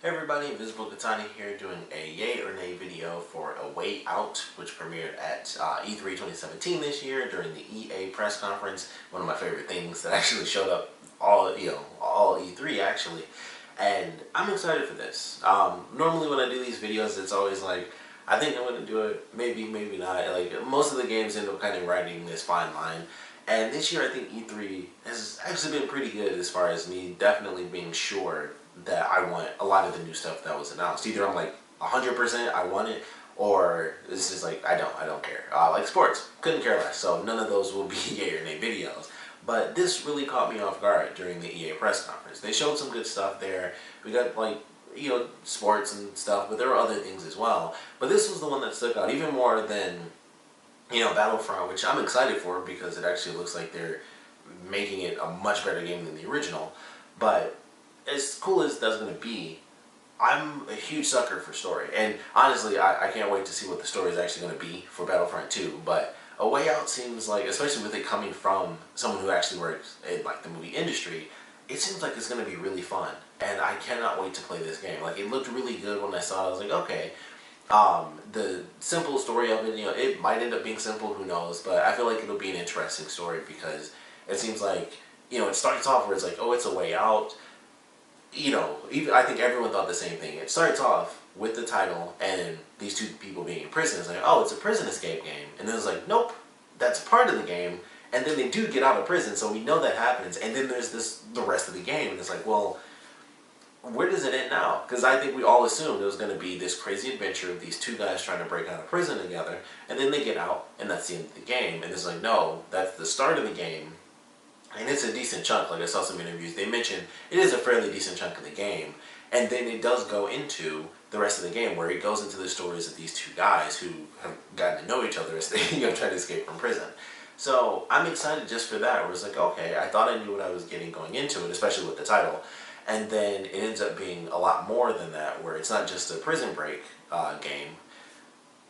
Hey everybody, Invisible Katani here doing a yay or nay video for A Way Out, which premiered at E3 2017 this year during the EA press conference. One of my favorite things that actually showed up all E3 actually. And I'm excited for this. Normally when I do these videos, it's always like, I think I'm going to do it, maybe, maybe not. Like, most of the games end up kind of riding this fine line. And this year I think E3 has actually been pretty good as far as me definitely being sure that I want a lot of the new stuff that was announced. Either I'm like 100% I want it, or this is like I don't care. Like sports, couldn't care less. So none of those will be yay or nay videos. But this really caught me off guard during the EA press conference. They showed some good stuff there. We got like, sports and stuff, but there were other things as well. But this was the one that stuck out even more than, Battlefront, which I'm excited for because it actually looks like they're making it a much better game than the original. But as cool as that's going to be, I'm a huge sucker for story. And honestly, I can't wait to see what the story is actually going to be for Battlefront 2. But A Way Out seems like, especially with it coming from someone who actually works in like the movie industry, it seems like it's going to be really fun. And I cannot wait to play this game. Like, it looked really good when I saw it. I was like, okay. The simple story of it, it might end up being simple, who knows, but I feel like it'll be an interesting story because it seems like, it starts off where it's like, oh, it's a way out. Even I think everyone thought the same thing. It starts off with the title and these two people being in prison. It's like, oh, it's a prison escape game. And then it's like, nope, that's part of the game. And then they do get out of prison, so we know that happens. And then there's the rest of the game. And it's like, well, where does it end now? Because I think we all assumed it was going to be this crazy adventure of these two guys trying to break out of prison together. And then they get out, and that's the end of the game. And it's like, no, that's the start of the game. And it's a decent chunk. Like, I saw some interviews. They mentioned it is a fairly decent chunk of the game. And then it does go into the rest of the game, where it goes into the stories of these two guys who have gotten to know each other as they try to escape from prison. So I'm excited just for that. Where it's like, okay, I thought I knew what I was getting going into it, especially with the title. And then it ends up being a lot more than that, where it's not just a prison break game.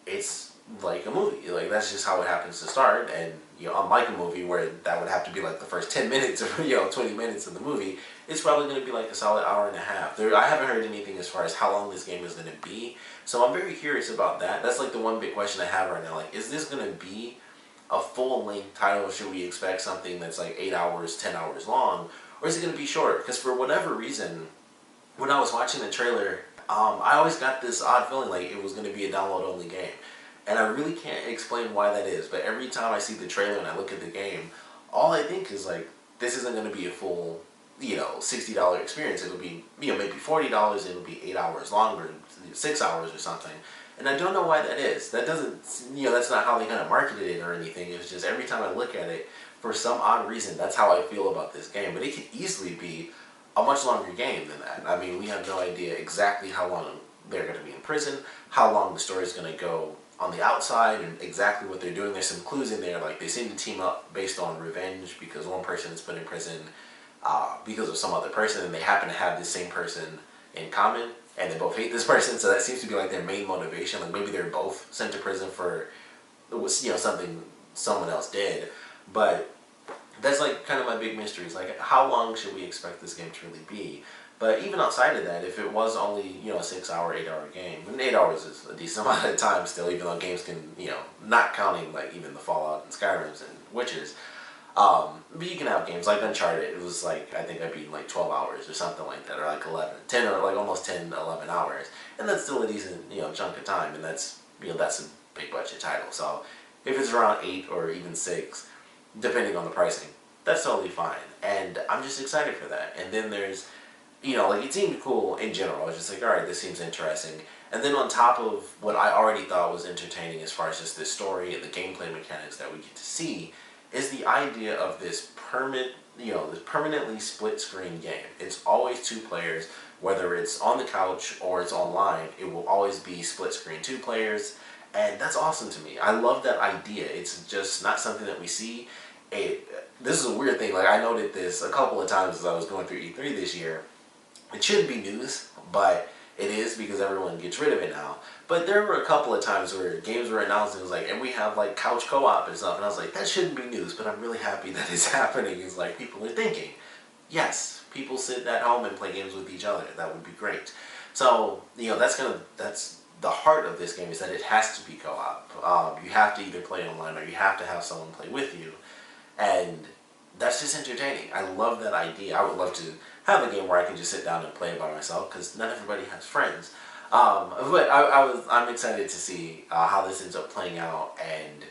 It's like a movie. Like, that's just how it happens to start. And, unlike a movie where that would have to be like the first 10 minutes or, 20 minutes of the movie, it's probably going to be like a solid hour and a half. I haven't heard anything as far as how long this game is going to be. So I'm very curious about that. That's like the one big question I have right now. Like, is this going to be a full-length title? Should we expect something that's like 8 hours, 10 hours long? Or is it going to be short? Because for whatever reason, when I was watching the trailer, I always got this odd feeling like it was going to be a download-only game. And I really can't explain why that is. But every time I see the trailer and I look at the game, all I think is like, this isn't going to be a full, $60 experience. It'll be, maybe $40. It'll be 8 hours longer, 6 hours or something. And I don't know why that is. That doesn't, that's not how they kind of marketed it or anything. It's just every time I look at it, for some odd reason, that's how I feel about this game. But it could easily be a much longer game than that. I mean, we have no idea exactly how long they're going to be in prison, how long the story is going to go on the outside, and exactly what they're doing. There's some clues in there, like they seem to team up based on revenge because one person is put in prison because of some other person, and they happen to have this same person in common, and they both hate this person, so that seems to be like their main motivation. Like, maybe they're both sent to prison for something someone else did. But that's like kind of my big mystery. Is like, how long should we expect this game to really be? But even outside of that, if it was only, a 6 hour, 8 hour game, and 8 hours is a decent amount of time still, even though games can, not counting like even the Fallout and Skyrims and Witchers. But you can have games like Uncharted. It was like, I think I beat like 12 hours or something like that, or like 10 or like almost 10, 11 hours. And that's still a decent, chunk of time, and that's, that's a big budget title. So if it's around 8 or even 6, depending on the pricing, that's totally fine. And I'm just excited for that. And then there's, like, it seemed cool in general. I was just like, alright, this seems interesting. And then on top of what I already thought was entertaining as far as just this story and the gameplay mechanics that we get to see, is the idea of this this permanently split screen game. It's always two players, whether it's on the couch or it's online, it will always be split screen 2 players. And that's awesome to me. I love that idea. It's just not something that we see. This is a weird thing. Like, I noted this a couple of times as I was going through E3 this year. It shouldn't be news, but it is because everyone gets rid of it now. But there were a couple of times where games were announced and it was like, and we have like couch co-op and stuff. And I was like, that shouldn't be news, but I'm really happy that it's happening. It's like, people are thinking, yes, people sit at home and play games with each other. That would be great. So, that's the heart of this game, is that it has to be co-op. You have to either play online or you have to have someone play with you. And that's just entertaining. I love that idea. I would love to have a game where I can just sit down and play by myself, because not everybody has friends. But I'm excited to see how this ends up playing out, and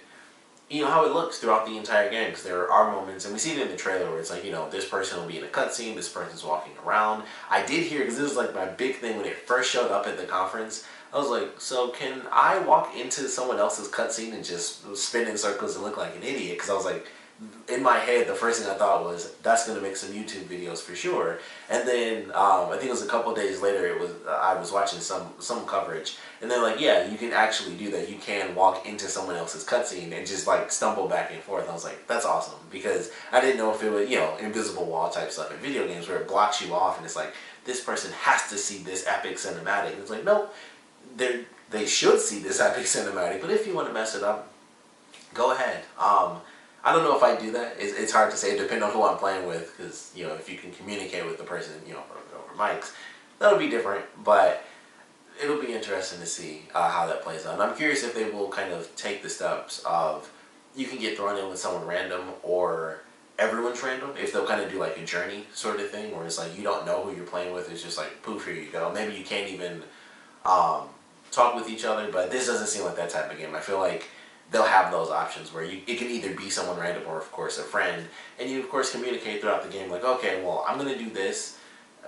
how it looks throughout the entire game, because there are moments, and we see it in the trailer, where it's like, this person will be in a cutscene, this person's walking around. I did hear, because this was like my big thing when it first showed up at the conference, I was like, so can I walk into someone else's cutscene and just spin in circles and look like an idiot? Because I was like, in my head, the first thing I thought was, that's going to make some YouTube videos for sure. And then I think it was a couple days later, I was watching some coverage, and they're like, yeah, you can actually do that. You can walk into someone else's cutscene and just like stumble back and forth. I was like, that's awesome, because I didn't know if it was, invisible wall type stuff in video games where it blocks you off and it's like, this person has to see this epic cinematic. And it's like, nope, they should see this epic cinematic, but if you want to mess it up, go ahead. I don't know if I do that. It's hard to say, depending on who I'm playing with, because, if you can communicate with the person, over mics, that'll be different, but it'll be interesting to see how that plays out. And I'm curious if they will kind of take the steps of, you can get thrown in with someone random, or everyone's random, if they'll kind of do like a journey sort of thing, where it's like, you don't know who you're playing with, it's just like, poof, here you go. Maybe you can't even talk with each other, but this doesn't seem like that type of game. I feel like they'll have those options where it can either be someone random or, of course, a friend. And you, of course, communicate throughout the game like, okay, well, I'm going to do this,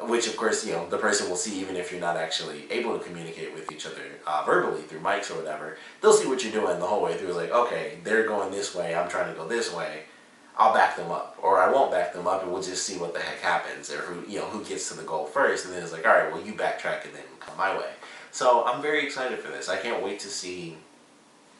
which, of course, the person will see even if you're not actually able to communicate with each other verbally through mics or whatever. They'll see what you're doing the whole way through. It's like, okay, they're going this way, I'm trying to go this way. I'll back them up, or I won't back them up, and we'll just see what the heck happens, or who gets to the goal first. And then it's like, all right, well, you backtrack and then come my way. So I'm very excited for this. I can't wait to see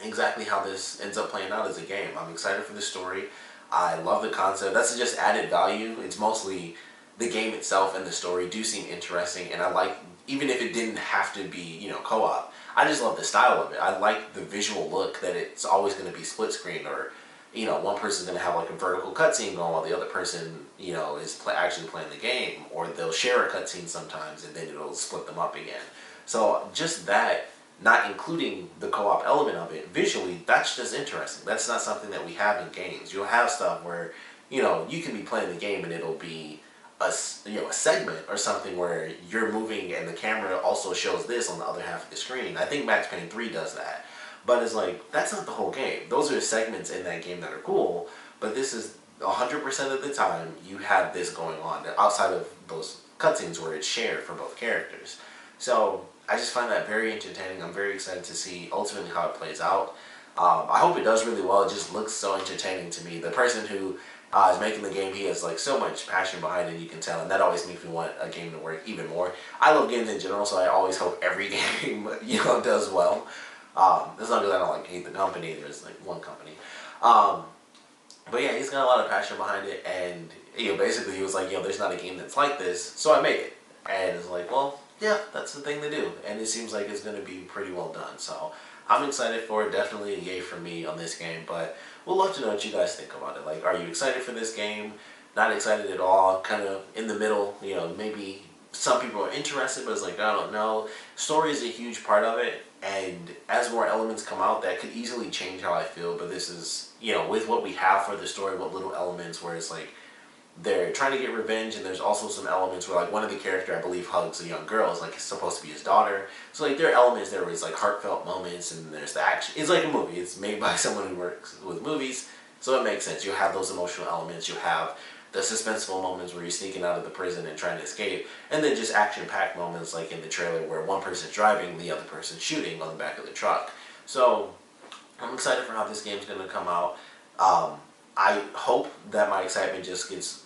exactly how this ends up playing out as a game. I'm excited for the story. I love the concept. That's just added value. It's mostly the game itself and the story do seem interesting, and I like, even if it didn't have to be, co-op, I just love the style of it. I like the visual look, that it's always going to be split screen, or, one person's going to have like a vertical cutscene going while the other person, is actually playing the game, or they'll share a cutscene sometimes and then it'll split them up again. So just that, not including the co-op element of it, visually, that's just interesting. That's not something that we have in games. You'll have stuff where, you can be playing the game and it'll be a segment or something where you're moving and the camera also shows this on the other half of the screen. I think Max Payne 3 does that. But it's like, that's not the whole game. Those are segments in that game that are cool, but this is 100% of the time you have this going on outside of those cutscenes where it's shared for both characters. So I just find that very entertaining. I'm very excited to see ultimately how it plays out. I hope it does really well. It just looks so entertaining to me. The person who is making the game, he has like so much passion behind it, you can tell, and that always makes me want a game to work even more. I love games in general, so I always hope every game does well. As long as I don't like hate the company. There's like one company. But yeah, he's got a lot of passion behind it, and basically he was like, there's not a game that's like this, so I made it. And it's like, well, yeah, that's the thing to do, and it seems like it's going to be pretty well done. So I'm excited for it. Definitely a yay for me on this game, but we'd love to know what you guys think about it. Like, are you excited for this game? Not excited at all? Kind of in the middle? Maybe some people are interested, but it's like, I don't know. Story is a huge part of it, and as more elements come out, that could easily change how I feel. But this is, with what we have for the story, what little elements where it's like, they're trying to get revenge, and there's also some elements where like one of the characters, I believe, hugs a young girl. It's like it's supposed to be his daughter. So like there are elements there where it's like heartfelt moments, and there's the action. It's like a movie. It's made by someone who works with movies, so it makes sense. You have those emotional elements. You have the suspenseful moments where you're sneaking out of the prison and trying to escape, and then just action-packed moments like in the trailer where one person's driving, the other person's shooting on the back of the truck. So I'm excited for how this game's going to come out. I hope that my excitement just gets,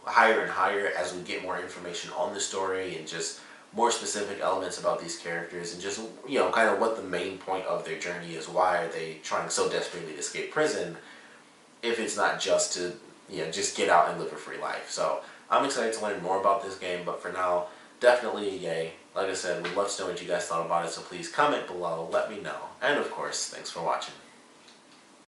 higher and higher as we get more information on the story and just more specific elements about these characters, and just, kind of what the main point of their journey is. Why are they trying so desperately to escape prison if it's not just to, just get out and live a free life. So I'm excited to learn more about this game, but for now, definitely a yay. Like I said, we'd love to know what you guys thought about it, so please comment below, let me know. And of course, thanks for watching.